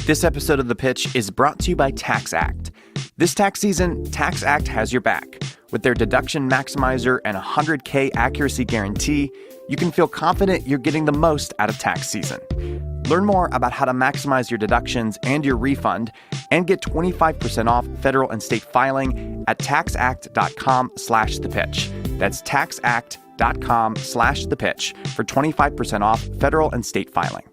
This episode of The Pitch is brought to you by TaxAct. This tax season, TaxAct has your back. With their deduction maximizer and 100K accuracy guarantee, you can feel confident you're getting the most out of tax season. Learn more about how to maximize your deductions and your refund and get 25% off federal and state filing at taxact.com/thepitch. That's taxact.com/thepitch for 25% off federal and state filing.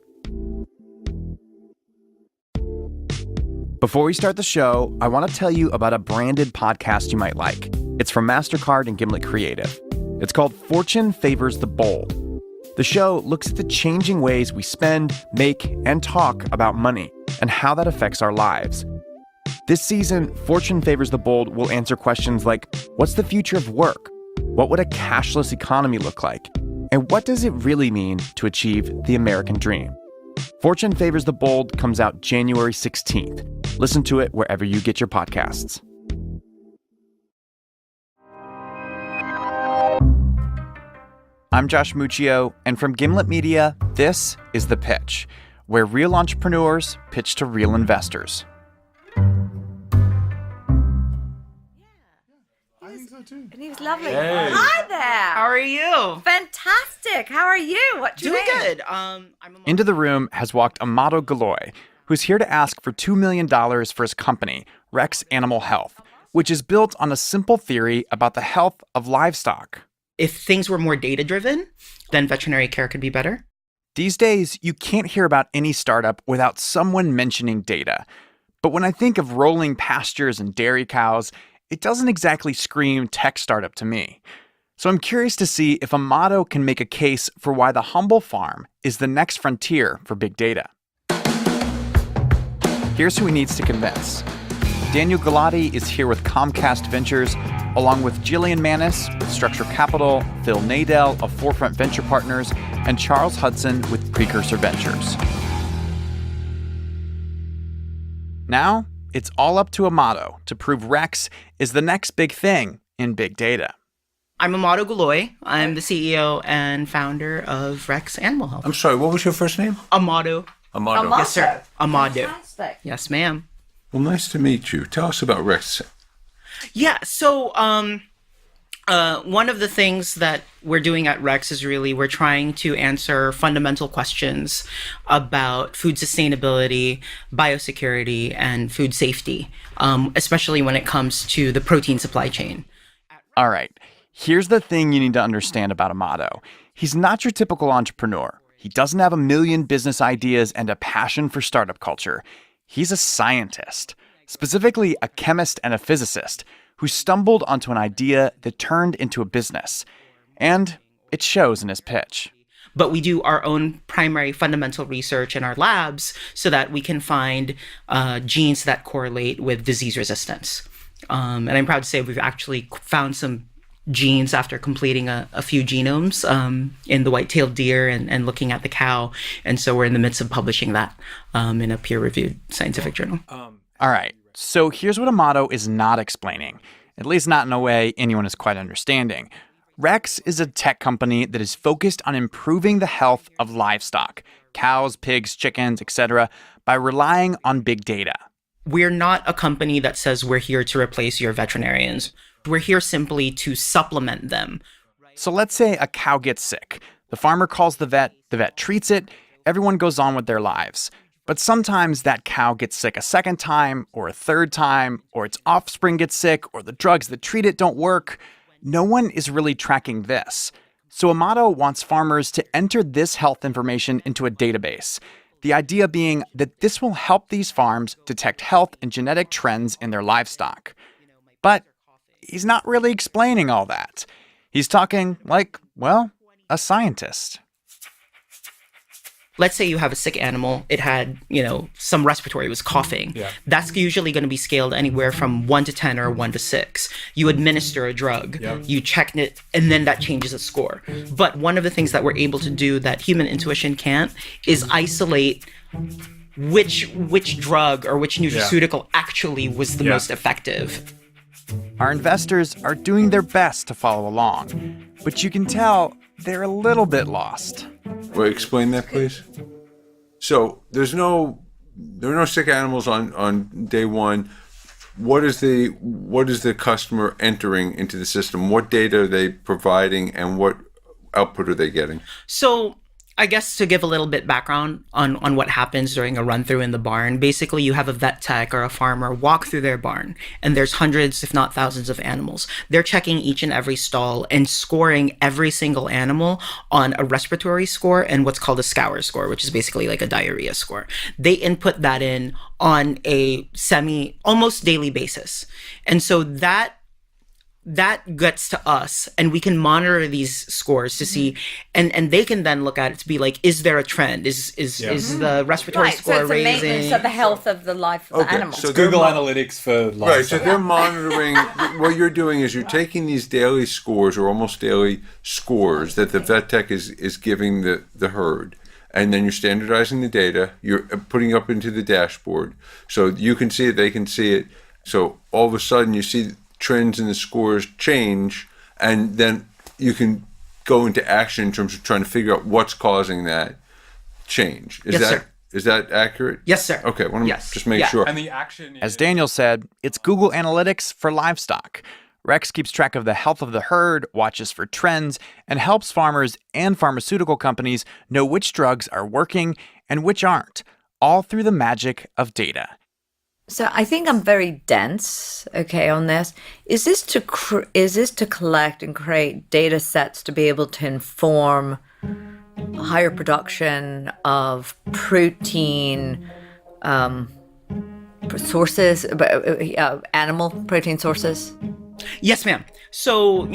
Before we start the show, I want to tell you about a branded podcast you might like. It's from MasterCard and Gimlet Creative. It's called Fortune Favors the Bold. The show looks at the changing ways we spend, make, and talk about money and how that affects our lives. This season, Fortune Favors the Bold will answer questions like, what's the future of work? What would a cashless economy look like? And what does it really mean to achieve the American dream? Fortune Favors the Bold comes out January 16th. Listen to it wherever you get your podcasts. I'm Josh Muccio, and from Gimlet Media, this is The Pitch, where real entrepreneurs pitch to real investors. I think so too. And he was lovely. Hey. Hi there. How are you? Fantastic. How are you? What's your Doing name? good. Into the room has walked Amato Galoy, who's here to ask for $2 million for his company, Rex Animal Health, which is built on a simple theory about the health of livestock. If things were more data-driven, then veterinary care could be better. These days, you can't hear about any startup without someone mentioning data. But when I think of rolling pastures and dairy cows, it doesn't exactly scream tech startup to me. So I'm curious to see if Amato can make a case for why the humble farm is the next frontier for big data. Here's who he needs to convince. Daniel Galati is here with Comcast Ventures, along with Jillian Manis with Structure Capital, Phil Nadell of Forefront Venture Partners, and Charles Hudson with Precursor Ventures. Now, it's all up to Amato to prove Rex is the next big thing in big data. I'm Amato Galoy. I'm the CEO and founder of Rex Animal Health. I'm sorry, what was your first name? Amato. Amato. Amato. Yes, sir. Amato. Fantastic. Yes, ma'am. Well, nice to meet you. Tell us about Rex. Yeah, so one of the things that we're doing at Rex is really we're trying to answer fundamental questions about food sustainability, biosecurity, and food safety, especially when it comes to the protein supply chain. All right, here's the thing you need to understand about Amato. He's not your typical entrepreneur. He doesn't have a million business ideas and a passion for startup culture. He's a scientist, specifically a chemist and a physicist, who stumbled onto an idea that turned into a business. And it shows in his pitch. But we do our own primary fundamental research in our labs so that we can find genes that correlate with disease resistance. And I'm proud to say we've actually found some genes after completing a few genomes in the white-tailed deer and looking at the cow. And so we're in the midst of publishing that in a peer-reviewed scientific journal. All right, so here's what Amato is not explaining, at least not in a way anyone is quite understanding. Rex is a tech company that is focused on improving the health of livestock, cows, pigs, chickens, etc., by relying on big data. We're not a company that says we're here to replace your veterinarians. We're here simply to supplement them. So let's say a cow gets sick. The farmer calls the vet treats it, everyone goes on with their lives. But sometimes that cow gets sick a second time, or a third time, or its offspring gets sick, or the drugs that treat it don't work. No one is really tracking this. So Amato wants farmers to enter this health information into a database. The idea being that this will help these farms detect health and genetic trends in their livestock. But he's not really explaining all that. He's talking like, well, a scientist. Let's say you have a sick animal. It had, some respiratory, it was coughing. Yeah. That's usually going to be scaled anywhere from 1 to 10 or 1 to 6. You administer a drug, you check it, and then that changes the score. But one of the things that we're able to do that human intuition can't is isolate which drug or which nutraceutical actually was the most effective. Our investors are doing their best to follow along, but you can tell they're a little bit lost. Well, explain that, please. So there's no there are no sick animals on day one. What is the customer entering into the system? What data are they providing, and what output are they getting? So I guess to give a little bit background on what happens during a run through in the barn, basically you have a vet tech or a farmer walk through their barn, and there's hundreds, if not thousands, of animals. They're checking each and every stall and scoring every single animal on a respiratory score and what's called a scour score, which is basically like a diarrhea score. They input that in on a almost daily basis. And so that gets to us, and we can monitor these scores to see, and they can then look at it to be like, is there a trend? Is the respiratory score so it's raising? a maintenance of the health of the life of the animal. So Google Analytics for livestock. right, so they're monitoring. What you're doing is you're taking these daily scores or almost daily scores that the vet tech is giving the herd, and then you're standardizing the data. You're putting up into the dashboard so you can see it, they can see it. So all of a sudden you see trends in the scores change, and then you can go into action in terms of trying to figure out what's causing that change. Is that accurate? Yes, sir. Okay, want to Yes. just make Yeah. sure. And the action As Daniel said, it's Google Analytics for livestock. Rex keeps track of the health of the herd, watches for trends, and helps farmers and pharmaceutical companies know which drugs are working and which aren't, all through the magic of data. So I think I'm very dense, on this. Is this to collect and create data sets to be able to inform higher production of protein sources, animal protein sources? Yes, ma'am. So,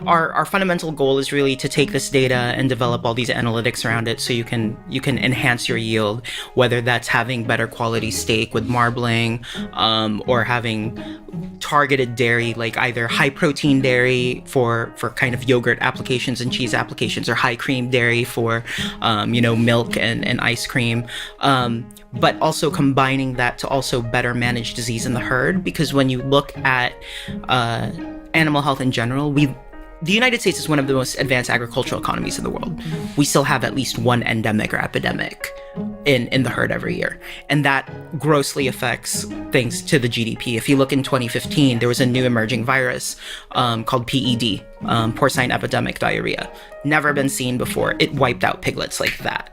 our fundamental goal is really to take this data and develop all these analytics around it so you can enhance your yield, whether that's having better quality steak with marbling, or having targeted dairy, like either high protein dairy for kind of yogurt applications and cheese applications, or high cream dairy for, milk and ice cream. But also combining that to also better manage disease in the herd, because when you look at animal health in general, the United States is one of the most advanced agricultural economies in the world. We still have at least one endemic or epidemic in the herd every year, and that grossly affects things to the GDP. If you look in 2015, there was a new emerging virus called PED, porcine epidemic diarrhea. Never been seen before. It wiped out piglets like that.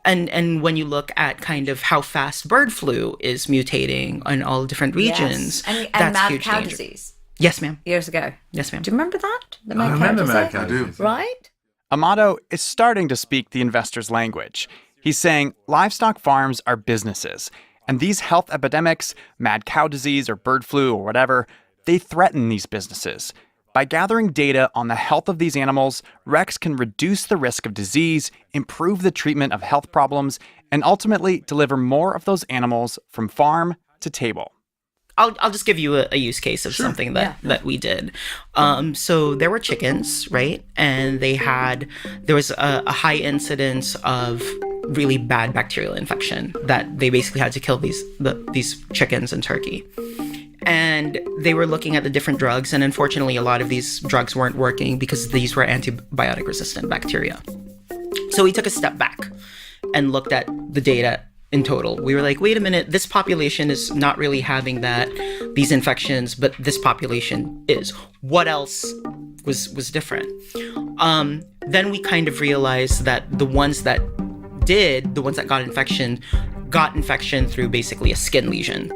And when you look at kind of how fast bird flu is mutating in all different regions, Yes. And that's mad huge cow danger. disease Years ago. years ago. Yes, ma'am. Do you remember that? The I mad remember cow Mad disease? Cow, I do. Right? Amato is starting to speak the investor's language. He's saying livestock farms are businesses, and these health epidemics, mad cow disease or bird flu or whatever, they threaten these businesses. By gathering data on the health of these animals, Rex can reduce the risk of disease, improve the treatment of health problems, and ultimately deliver more of those animals from farm to table. I'll just give you a use case of something that we did. So there were chickens, right? And there was a high incidence of really bad bacterial infection that they basically had to kill these chickens and turkey. And they were looking at the different drugs, and unfortunately a lot of these drugs weren't working because these were antibiotic resistant bacteria. So we took a step back and looked at the data in total. We were like, wait a minute, this population is not really having these infections, but this population is. What else was different? Then we kind of realized that the ones that got infection through basically a skin lesion.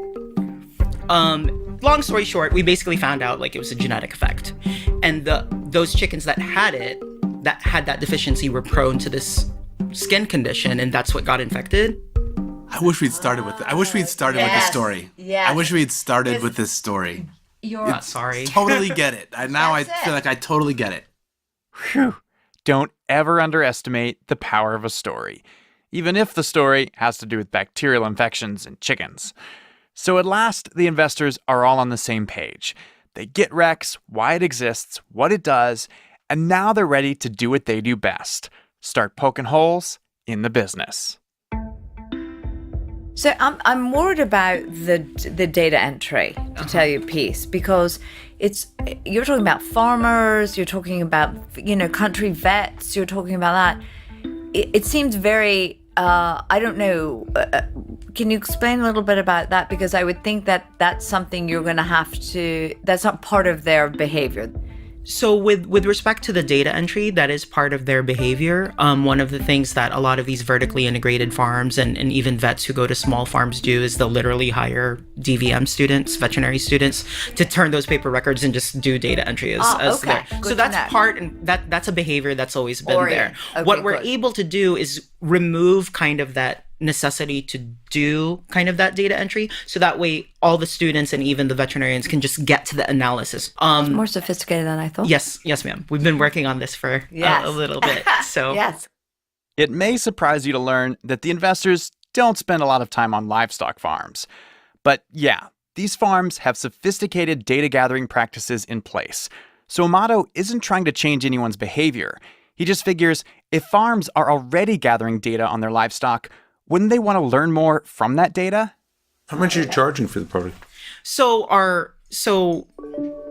Long story short, we basically found out like it was a genetic effect, and those chickens that had that deficiency were prone to this skin condition, and that's what got infected. I wish we'd started with it. I wish we'd started with this story. Yes. I wish we'd started with this story. You're Not sorry. Totally get it. Now I That's feel it. like I totally get it. Phew. Don't ever underestimate the power of a story, even if the story has to do with bacterial infections in chickens. So at last, the investors are all on the same page. They get Rex, why it exists, what it does, and now they're ready to do what they do best: start poking holes in the business. So I'm worried about the data entry, to tell you a piece, because you're talking about farmers, you're talking about country vets, you're talking about that. It seems very I don't know. Can you explain a little bit about that? Because I would think that that's something you're going to have to, that's not part of their behavior. So with respect to the data entry, that is part of their behavior. One of the things that a lot of these vertically integrated farms and even vets who go to small farms do is they'll literally hire DVM students, veterinary students, to turn those paper records and just do data entry as okay. there. Good So to that's know. part, and that's a behavior that's always been there. Okay, What we're good. able to do is remove kind of that necessity to do kind of that data entry, so that way all the students and even the veterinarians can just get to the analysis. More sophisticated than I thought. Yes, ma'am. We've been working on this for Yes. a little bit. So Yes. It may surprise you to learn that the investors don't spend a lot of time on livestock farms. But yeah, these farms have sophisticated data gathering practices in place. So Amato isn't trying to change anyone's behavior. He just figures if farms are already gathering data on their livestock, wouldn't they want to learn more from that data? How much are you charging for the product? So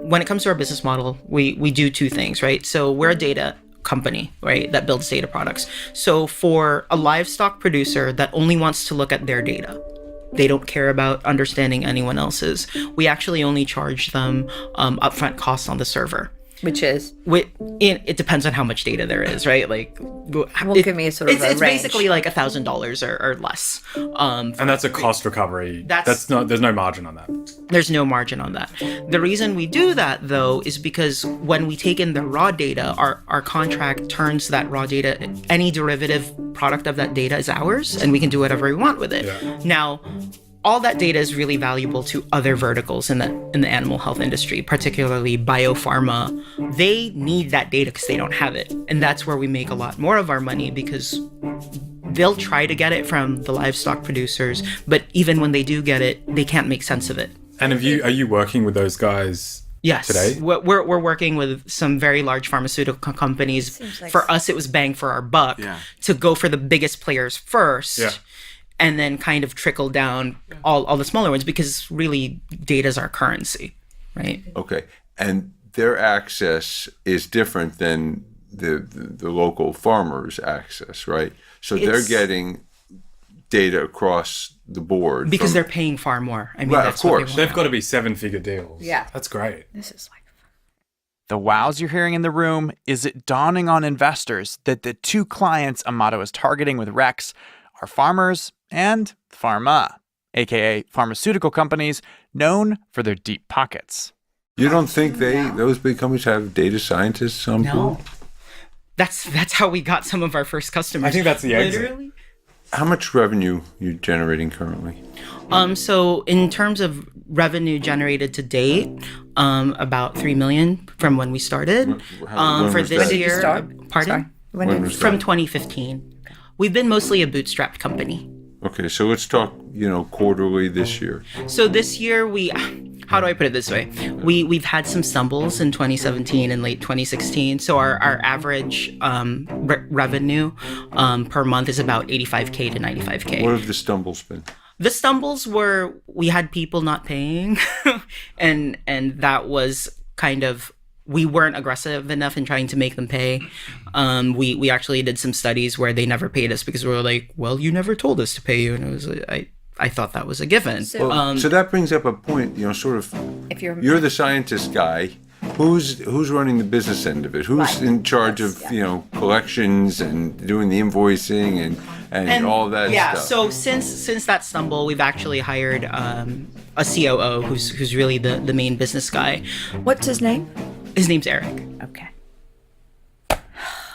when it comes to our business model, we do two things, right? So we're a data company, right, that builds data products. So for a livestock producer that only wants to look at their data, they don't care about understanding anyone else's, we actually only charge them upfront costs on the server. Which is? It depends on how much data there is, right? Like, Give me a sort of a it's range. basically like $1,000 or less. And that's a cost recovery. That's not. There's no margin on that. There's no margin on that. The reason we do that, though, is because when we take in the raw data, our contract turns that raw data, any derivative product of that data is ours, and we can do whatever we want with it. Yeah. Now, all that data is really valuable to other verticals in the animal health industry, particularly biopharma. They need that data because they don't have it. And that's where we make a lot more of our money, because they'll try to get it from the livestock producers, but even when they do get it, they can't make sense of it. And are you working with those guys? Yes, today? We're working with some very large pharmaceutical companies. like For us, it was bang for our buck to go for the biggest players first. Yeah. And then kind of trickle down all the smaller ones, because really data's our currency, right? Okay. And their access is different than the local farmers' access, right? So they're It's- getting data across the board. Because from- they're paying far more. I mean, Right, that's of what course. they They've want. got to be 7-figure deals. Yeah. That's great. This is like... The wows you're hearing in the room is it dawning on investors that the two clients Amato is targeting with Rex are farmers and pharma, aka pharmaceutical companies known for their deep pockets. You don't think those big companies have data scientists on board? No. That's how we got some of our first customers. I think that's the exit. Literally. How much revenue you generating currently? So in terms of revenue generated to date, about 3 million from when we started. When For was this that? Did you year, start? pardon? Sorry. When When did- was From that? 2015. We've been mostly a bootstrapped company. Okay, so let's talk, quarterly this year. So this year how do I put it this way? We've had some stumbles in 2017 and late 2016. So our average revenue per month is about 85K to 95K. What have the stumbles been? The stumbles were we had people not paying, and that was kind of, we weren't aggressive enough in trying to make them pay. We actually did some studies where they never paid us because we were like, well, you never told us to pay you, and it was I thought that was a given. So- So that brings up a point, sort of. If you're... You're the scientist guy. Who's running the business end of it? Who's Right. in charge of collections and doing the invoicing and all that stuff? So since that stumble, we've actually hired a COO who's really the main business guy. What's his name? His name's Eric. Okay.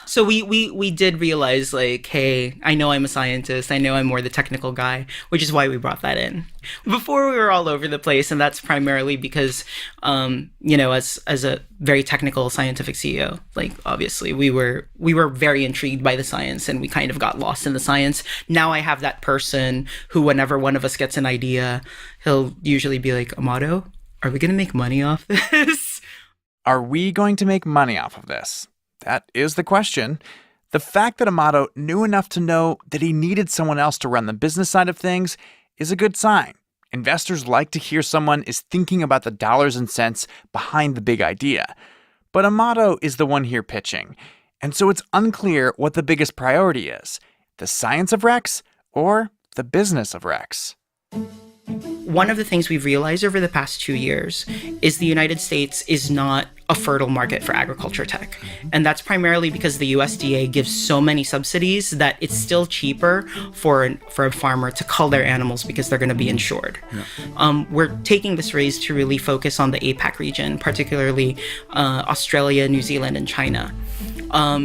So we did realize, like, hey, I know I'm a scientist. I know I'm more the technical guy, which is why we brought that in. Before, we were all over the place, and that's primarily because, as a very technical scientific CEO, like, obviously we were very intrigued by the science, and we kind of got lost in the science. Now I have that person who, whenever one of us gets an idea, he'll usually be like, Amato, are we going to make money off this? Are we going to make money off of this? That is the question. The fact that Amato knew enough to know that he needed someone else to run the business side of things is a good sign. Investors like to hear someone is thinking about the dollars and cents behind the big idea. But Amato is the one here pitching, and so it's unclear what the biggest priority is. The science of Rex or the business of Rex? One of the things we've realized over the past 2 years is the United States is not a fertile market for agriculture tech. And that's primarily because the USDA gives so many subsidies that it's still cheaper for a farmer to cull their animals because they're going to be insured. We're taking this raise to really focus on the APAC region, particularly Australia, New Zealand, and China.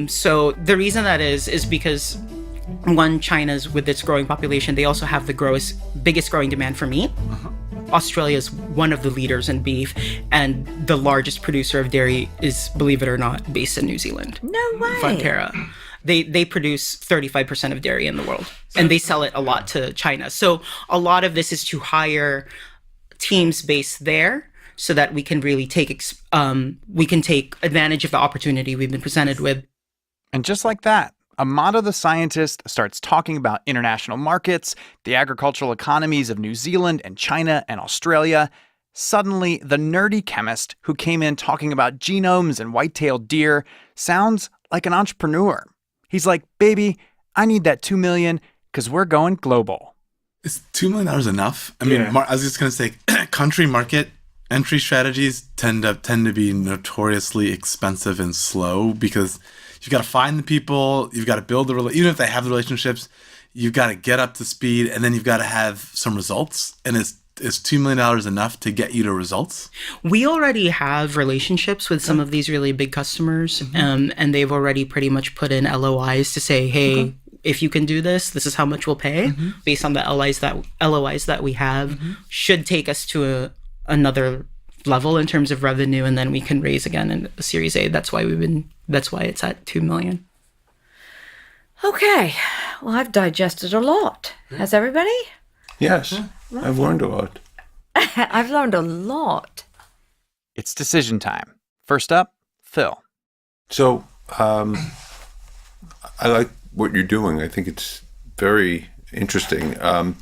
So the reason that is because one, China's with its growing population, they also have the biggest growing demand for meat. Australia is one of the leaders in beef, and the largest producer of dairy is, believe it or not, based in New Zealand. No way. Fonterra. They produce 35% of dairy in the world, and they sell it a lot to China. So a lot of this is to hire teams based there so that we can really take advantage of the opportunity we've been presented with. And just like that, Amado the scientist starts talking about international markets, the agricultural economies of New Zealand and China and Australia. Suddenly, the nerdy chemist who came in talking about genomes and white-tailed deer sounds like an entrepreneur. He's like, baby, I need that $2 million because we're going global. Is $2 million enough? I mean, I was just going to say, country market entry strategies tend to be notoriously expensive and slow because you've got to find the people, you've got to build even if they have the relationships, you've got to get up to speed, and then you've got to have some results. And is $2 million enough to get you to results? We already have relationships with some of these really big customers, and they've already pretty much put in LOIs to say, hey, if you can do this, this is how much we'll pay, based on the LOIs that we have, should take us to another level in terms of revenue, and then we can raise again in a Series A. That's why it's at $2 million. Okay. Well, I've digested a lot. Has everybody? Yes, I've learned a lot. I've learned a lot. It's decision time. First up, Phil. So, I like what you're doing. I think it's very interesting. I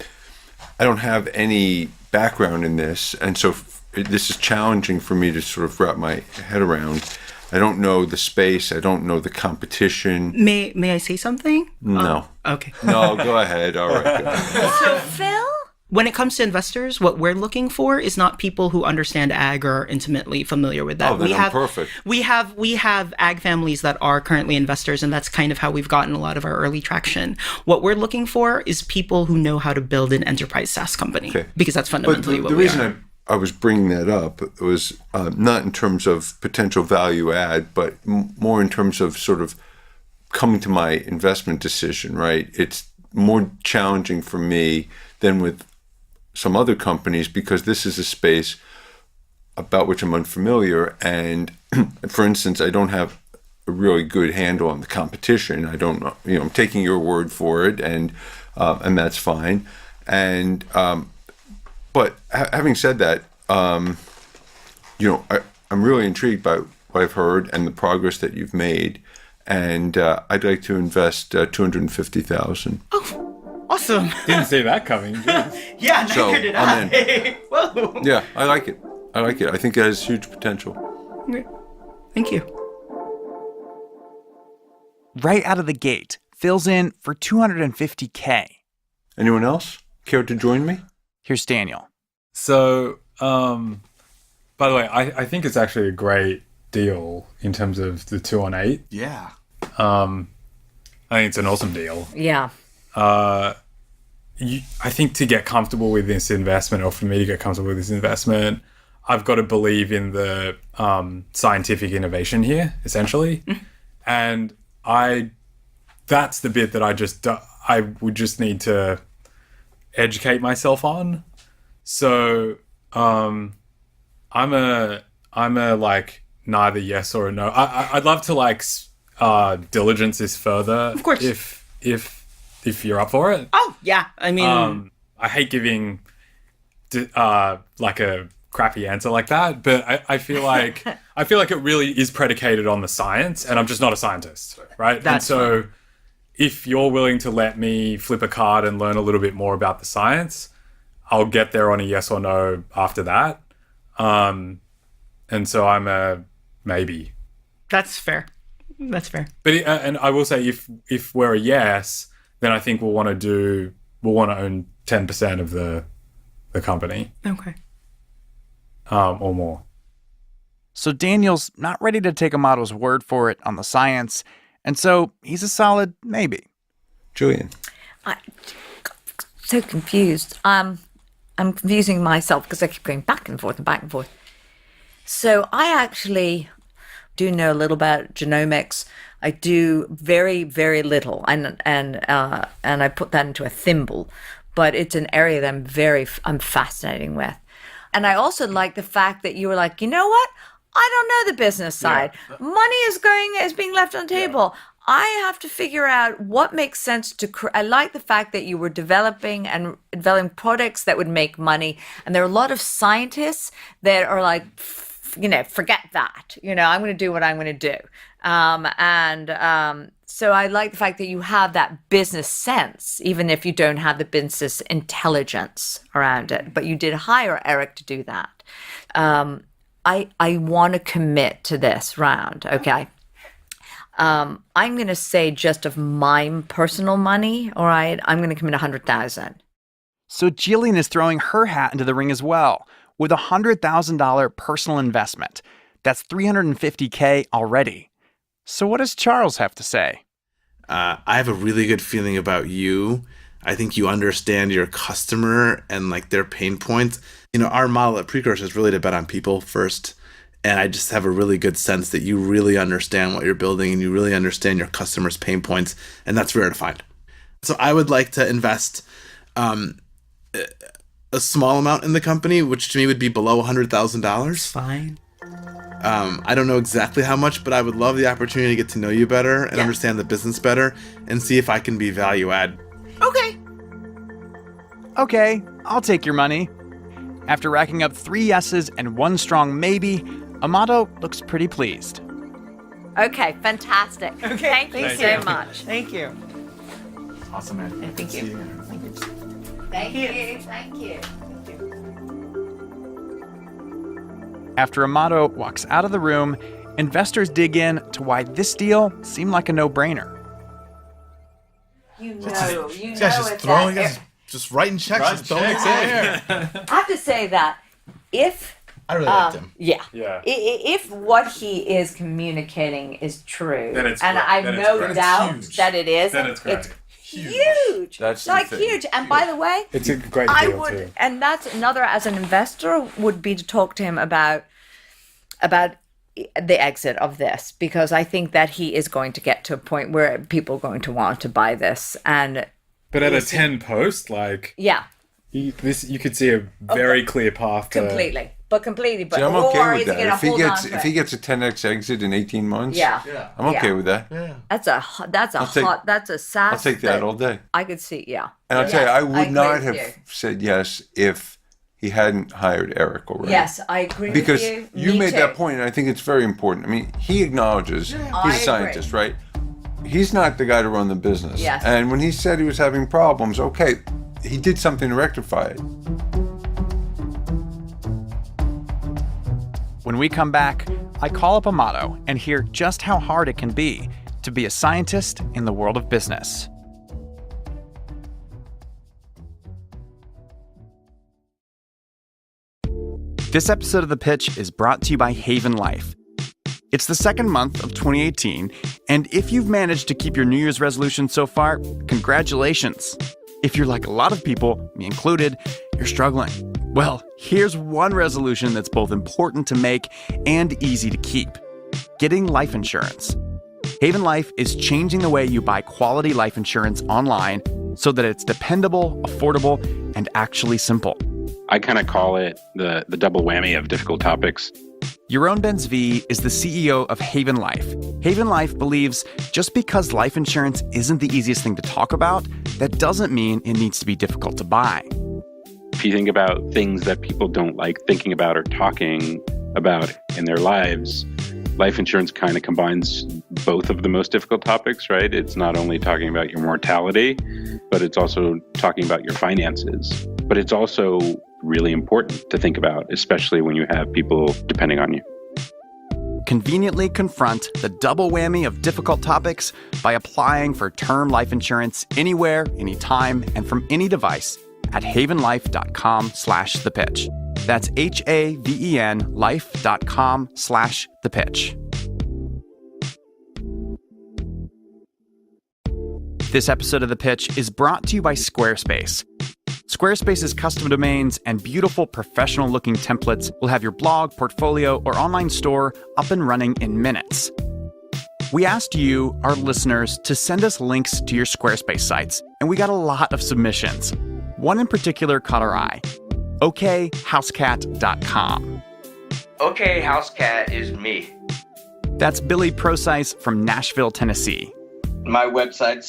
don't have any background in this, and so this is challenging for me to sort of wrap my head around. I don't know the space. I don't know the competition. May I say something? No. Okay. No, go ahead. All right. Go ahead. So, Phil? When it comes to investors, what we're looking for is not people who understand ag or are intimately familiar with that. Oh, then I'm perfect. We have ag families that are currently investors, and that's kind of how we've gotten a lot of our early traction. What we're looking for is people who know how to build an enterprise SaaS company, because that's fundamentally what we are. The reason I was bringing that up was not in terms of potential value add, but more in terms of sort of coming to my investment decision, right? It's more challenging for me than with some other companies because this is a space about which I'm unfamiliar. And for instance, I don't have a really good handle on the competition. I don't know, I'm taking your word for it, and that's fine. And but having said that, I'm really intrigued by what I've heard and the progress that you've made, and I'd like to invest $250,000. Oh, awesome! Didn't see that coming. Yeah, So, neither did I'm I. Whoa! Yeah, I like it. I think it has huge potential. Okay. Thank you. Right out of the gate, Phil's in for $250K. Anyone else care to join me? Here's Daniel. So, by the way, I think it's actually a great deal in terms of the 2-on-8. Yeah. I think it's an awesome deal. Yeah. I think to get comfortable with this investment, or for me to get comfortable with this investment, I've got to believe in the scientific innovation here, essentially. And that's the bit that I would just need to educate myself on. So I'm a like neither yes or a no. I'd love to like diligence this further. Of course. If you're up for it. Oh yeah, I mean, I hate giving like a crappy answer like that, but I feel like it really is predicated on the science, and I'm just not a scientist, right? That's and so if you're willing to let me flip a card and learn a little bit more about the science, I'll get there on a yes or no after that. And so I'm a maybe. That's fair. That's fair. But and I will say, if we're a yes, then I think we'll want to own 10% of the company, Okay. or more. So Daniel's not ready to take Amato's word for it on the science, and so he's a solid maybe. Julian. I'm so confused. I'm confusing myself because I keep going back and forth and back and forth. So I actually do know a little about genomics. I do very, very little, and I put that into a thimble, but it's an area that I'm fascinating with. And I also like the fact that you were like, you know what? I don't know the business side. Money is being left on the table. I have to figure out what makes sense I like the fact that you were developing products that would make money. And there are a lot of scientists that are like, forget that. I'm going to do what I'm going to do. So I like the fact that you have that business sense, even if you don't have the business intelligence around it. But you did hire Eric to do that. I want to commit to this round, okay? I'm going to say just of my personal money, all right? I'm going to commit $100,000. So Jillian is throwing her hat into the ring as well, with a $100,000 personal investment. That's $350K already. So what does Charles have to say? I have a really good feeling about you. I think you understand your customer and like their pain points. Our model at Precursor is really to bet on people first. And I just have a really good sense that you really understand what you're building and you really understand your customers' pain points. And that's rare to find. So I would like to invest a small amount in the company, which to me would be below $100,000. Fine. I don't know exactly how much, but I would love the opportunity to get to know you better and understand the business better and see if I can be value add. Okay, I'll take your money. After racking up 3 yeses and 1 strong maybe, Amato looks pretty pleased. Okay, fantastic. Okay, thank you so much. Thank you. Awesome, man. Thank See you. again. Thank you. Thank you. After Amato walks out of the room, investors dig in to why this deal seemed like a no-brainer. You Guys just throwing us, just writing checks, just throwing it in there. I have to say that if I really liked him. Yeah. If what he is communicating is true, Then it's and great. I have Then it's no great. doubt It's huge. that it is, Then it's great. huge. That's the like thing. huge. And by the way, It's a great I deal would, too. and that's another as an investor would be to talk to him about the exit of this, because I think that he is going to get to a point where people are going to want to buy this, and But at a 10 post, like yeah, you could see a very clear path to completely. But See, I'm or okay is with he gonna that. hold on to If it? he gets a 10x exit in 18 months, Yeah. I'm okay with that. That's a that's a sass. I'll take that all day. I could see, yeah. And I'll tell you, I would agree not with have you. said yes if he hadn't hired Eric already. Yes, I agree Because with you. you Me made too. that point, and I think it's very important. I mean, he acknowledges he's I a agree. scientist, right? He's not the guy to run the business. Yes. And when he said he was having problems, okay, he did something to rectify it. When we come back, I call up Amato and hear just how hard it can be to be a scientist in the world of business. This episode of The Pitch is brought to you by Haven Life. It's the second month of 2018, and if you've managed to keep your New Year's resolution so far, congratulations. If you're like a lot of people, me included, you're struggling. Well, here's one resolution that's both important to make and easy to keep: getting life insurance. Haven Life is changing the way you buy quality life insurance online so that it's dependable, affordable, and actually simple. I kind of call it the double whammy of difficult topics. Yaron Ben-Zvi is the CEO of Haven Life. Haven Life believes just because life insurance isn't the easiest thing to talk about, that doesn't mean it needs to be difficult to buy. If you think about things that people don't like thinking about or talking about in their lives, life insurance kind of combines both of the most difficult topics, right? It's not only talking about your mortality, but it's also talking about your finances. But it's also really important to think about, especially when you have people depending on you. Conveniently confront the double whammy of difficult topics by applying for term life insurance anywhere, anytime, and from any device at havenlife.com/thepitch. That's HAVEN life.com/thepitch. This episode of The Pitch is brought to you by Squarespace. Squarespace's custom domains and beautiful professional-looking templates will have your blog, portfolio, or online store up and running in minutes. We asked you, our listeners, to send us links to your Squarespace sites, and we got a lot of submissions. One in particular caught our eye. OKHouseCat.com. Okay, Housecat is me. That's Billy Procise from Nashville, Tennessee. My website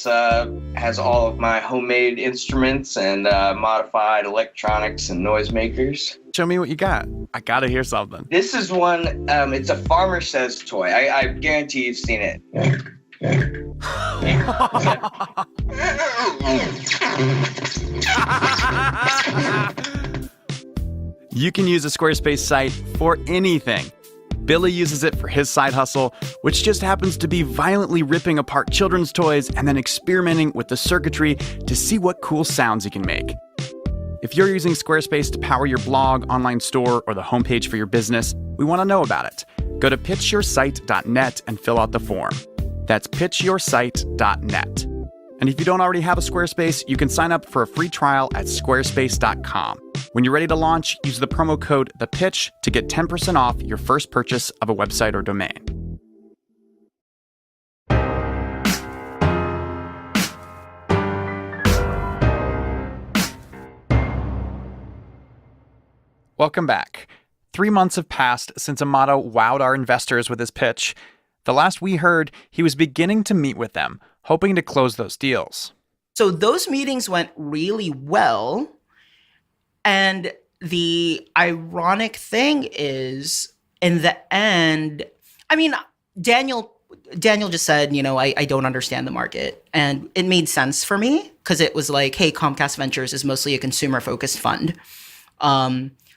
has all of my homemade instruments and modified electronics and noisemakers. Show me what you got. I gotta hear something. This is one, it's a Farmer Says toy. I guarantee you've seen it. You can use a Squarespace site for anything. Billy uses it for his side hustle, which just happens to be violently ripping apart children's toys and then experimenting with the circuitry to see what cool sounds he can make. If you're using Squarespace to power your blog, online store, or the homepage for your business, we want to know about it. Go to pitchyoursite.net and fill out the form. That's pitchyoursite.net. And if you don't already have a Squarespace, you can sign up for a free trial at squarespace.com. When you're ready to launch, use the promo code THEPITCH to get 10% off your first purchase of a website or domain. Welcome back. 3 months have passed since Amato wowed our investors with his pitch. The last we heard, he was beginning to meet with them, hoping to close those deals. So those meetings went really well. And the ironic thing is, in the end, I mean, Daniel just said, I don't understand the market. And it made sense for me because it was like, hey, Comcast Ventures is mostly a consumer-focused fund.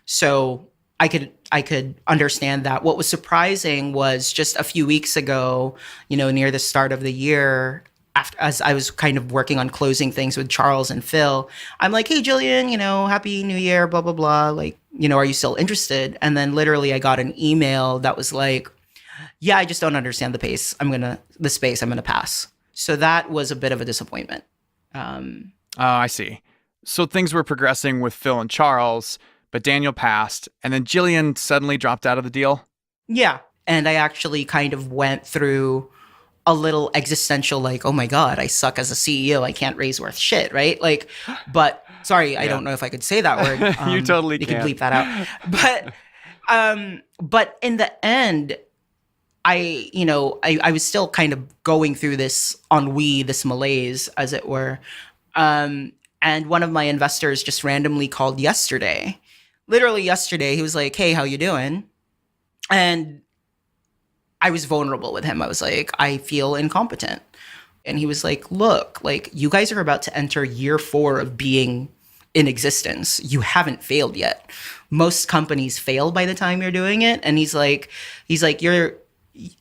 So I could understand that. What was surprising was just a few weeks ago, near the start of the year, as I was kind of working on closing things with Charles and Phil, I'm like, hey, Jillian, happy new year, blah, blah, blah. Like, are you still interested? And then literally I got an email that was like, yeah, I just don't understand the space. I'm going to pass. So that was a bit of a disappointment. I see. So things were progressing with Phil and Charles, but Daniel passed, and then Jillian suddenly dropped out of the deal? Yeah. And I actually kind of went through a little existential, like, oh my God, I suck as a CEO. I can't raise worth shit, right? Like, but sorry, I don't know if I could say that word. You totally you can. You can bleep that out. But in the end, I was still kind of going through this ennui, this malaise, as it were. And one of my investors just randomly called yesterday. Literally yesterday, he was like, hey, how you doing? And I was vulnerable with him. I was like, I feel incompetent. And he was like, look, like, you guys are about to enter year 4 of being in existence. You haven't failed yet. Most companies fail by the time you're doing it. And he's like,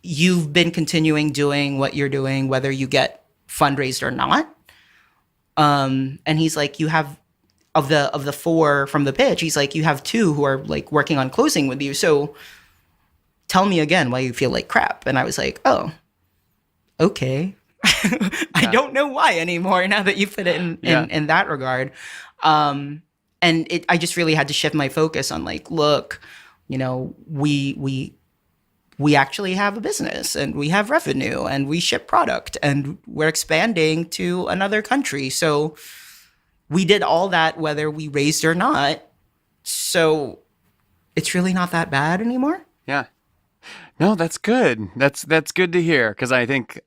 you've been continuing doing what you're doing, whether you get fundraised or not. And he's like, you have of the 4 from the pitch, he's like, you have 2 who are like working on closing with you. So tell me again why you feel like crap. And I was like, oh, okay. I don't know why anymore now that you put it in that regard. And I just really had to shift my focus on like, look, we actually have a business and we have revenue and we ship product and we're expanding to another country. So we did all that whether we raised or not. So it's really not that bad anymore. Yeah. No, that's good. That's good to hear, because I think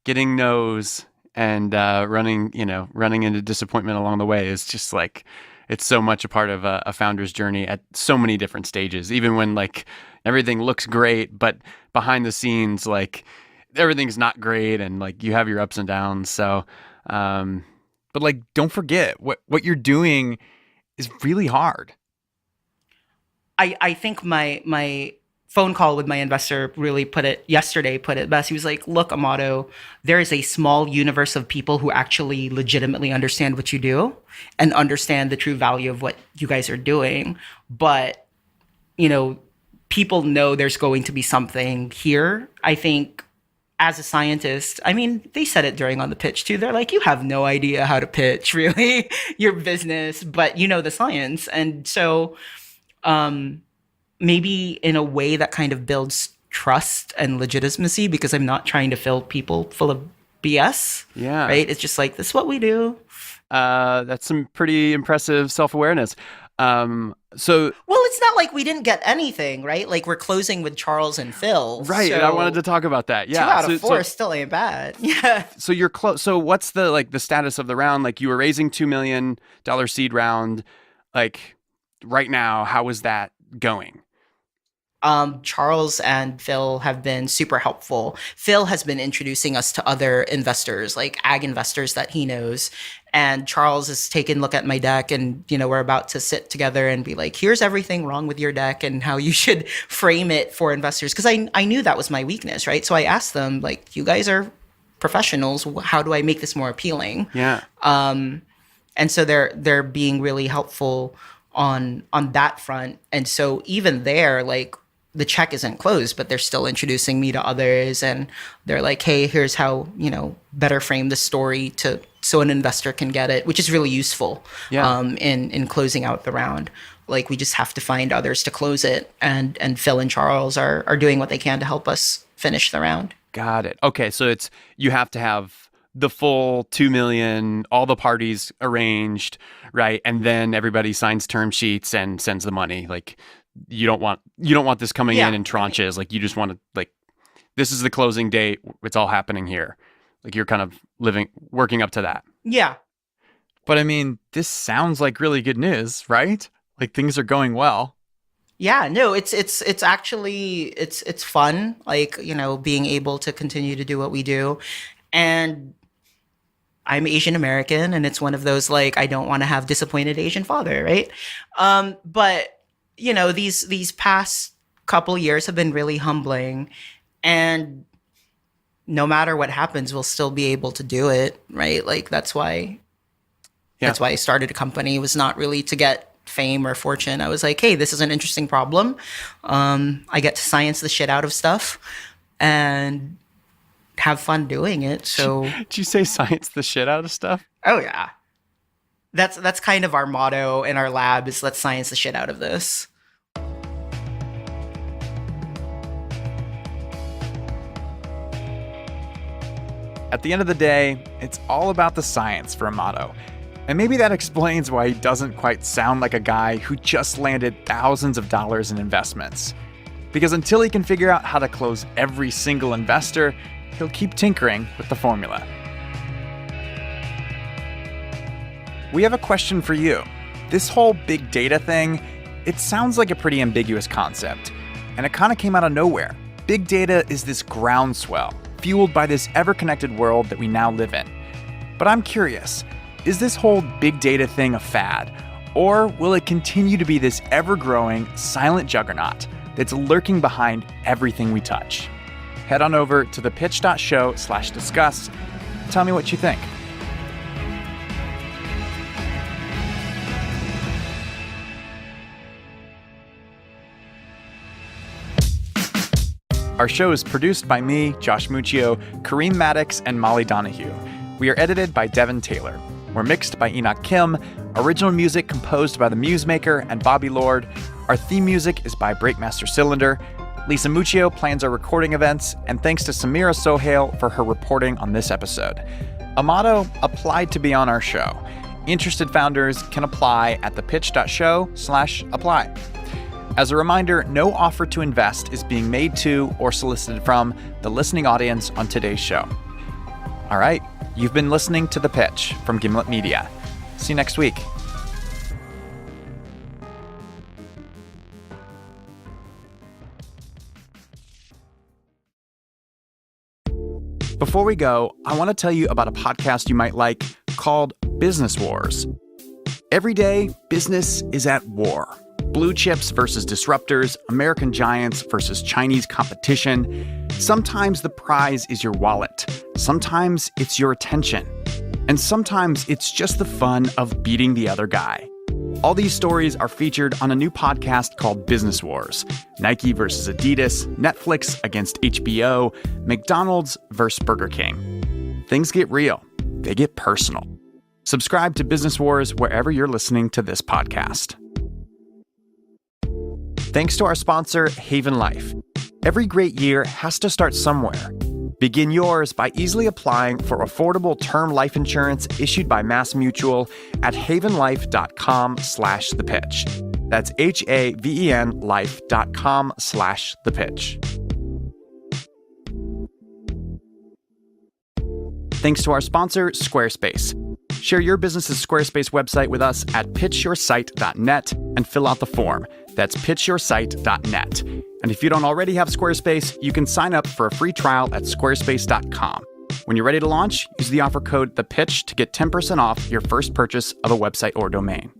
getting no's and running into disappointment along the way is just like, it's so much a part of a founder's journey at so many different stages. Even when like everything looks great, but behind the scenes, like everything's not great, and like you have your ups and downs. So, but like, don't forget what you're doing is really hard. I think my phone call with my investor really put it best. He was like, look, Amato, there is a small universe of people who actually legitimately understand what you do and understand the true value of what you guys are doing. But, people know there's going to be something here. I think as a scientist, I mean, they said it on the pitch too. They're like, you have no idea how to pitch really your business, but you know the science. And so, maybe in a way that kind of builds trust and legitimacy, because I'm not trying to fill people full of BS. Yeah. Right? It's just like, this is what we do. That's some pretty impressive self-awareness. Well, it's not like we didn't get anything, right? Like, we're closing with Charles and Phil. Right, so and I wanted to talk about that. Yeah. 2 out of 4 still ain't bad. Yeah. So you're close. So what's the status of the round? Like, you were raising $2 million seed round. Like, right now, how is that going? Charles and Phil have been super helpful. Phil has been introducing us to other investors, like ag investors that he knows. And Charles has taken a look at my deck, and, we're about to sit together and be like, here's everything wrong with your deck and how you should frame it for investors. Because I knew that was my weakness, right? So I asked them, like, you guys are professionals. How do I make this more appealing? Yeah. And so they're being really helpful on that front. And so even there, like, the check isn't closed, but they're still introducing me to others, and they're like, hey, here's how, better frame the story so an investor can get it, which is really useful. Yeah. In closing out the round. Like, we just have to find others to close it, and Phil and Charles are doing what they can to help us finish the round. Got it. Okay, so you have to have the full 2 million, all the parties arranged, right? And then everybody signs term sheets and sends the money. Like, you don't want this coming in tranches. Like, you just want to, like, this is the closing date. It's all happening here. Like, you're kind of working up to that. Yeah. But I mean, this sounds like really good news, right? Like, things are going well. Yeah, no, it's actually, it's fun. Like, being able to continue to do what we do. And I'm Asian American, and it's one of those, like, I don't want to have disappointed Asian father, right? But these past couple years have been really humbling, and no matter what happens, we'll still be able to do it, right? Like, that's why I started a company. It was not really to get fame or fortune. I was like, hey, this is an interesting problem. I get to science the shit out of stuff and have fun doing it. So did you say science the shit out of stuff? Oh yeah. That's kind of our motto in our lab, is let's science the shit out of this. At the end of the day, it's all about the science for Amato. And maybe that explains why he doesn't quite sound like a guy who just landed thousands of dollars in investments. Because until he can figure out how to close every single investor, he'll keep tinkering with the formula. We have a question for you. This whole big data thing, it sounds like a pretty ambiguous concept, and it kind of came out of nowhere. Big data is this groundswell, fueled by this ever-connected world that we now live in. But I'm curious, is this whole big data thing a fad, or will it continue to be this ever-growing, silent juggernaut that's lurking behind everything we touch? Head on over to thepitch.show/discuss. Tell me what you think. Our show is produced by me, Josh Muccio, Kareem Maddox, and Molly Donahue. We are edited by Devin Taylor. We're mixed by Enoch Kim. Original music composed by The Musemaker and Bobby Lord. Our theme music is by Breakmaster Cylinder. Lisa Muccio plans our recording events, and thanks to Samira Sohail for her reporting on this episode. Amato applied to be on our show. Interested founders can apply at thepitch.show/apply. As a reminder, no offer to invest is being made to or solicited from the listening audience on today's show. All right, you've been listening to The Pitch from Gimlet Media. See you next week. Before we go, I want to tell you about a podcast you might like called Business Wars. Every day, business is at war. blue chips versus disruptors, American giants versus Chinese competition. Sometimes the prize is your wallet. Sometimes it's your attention. And sometimes it's just the fun of beating the other guy. All these stories are featured on a new podcast called Business Wars. Nike versus Adidas, Netflix against HBO, McDonald's versus Burger King. Things get real. They get personal. Subscribe to Business Wars wherever you're listening to this podcast. Thanks to our sponsor, Haven Life. Every great year has to start somewhere. Begin yours by easily applying for affordable term life insurance issued by MassMutual at havenlife.com/thepitch. That's HAVEN life.com/thepitch. Thanks to our sponsor, Squarespace. Share your business's Squarespace website with us at pitchyoursite.net and fill out the form. That's pitchyoursite.net. And if you don't already have Squarespace, you can sign up for a free trial at squarespace.com. When you're ready to launch, use the offer code THEPITCH to get 10% off your first purchase of a website or domain.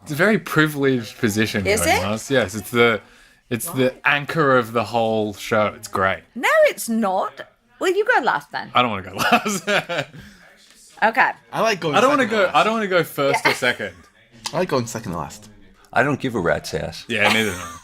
It's a very privileged position. Is it? Us. Yes, it's the anchor of the whole show. It's great. No, it's not. Well, you go last then. I don't want to go last. Okay. I like going. I don't want to second go. last. I don't want to go first or second. I like going second to last. I don't give a rat's ass. Yeah, neither do I.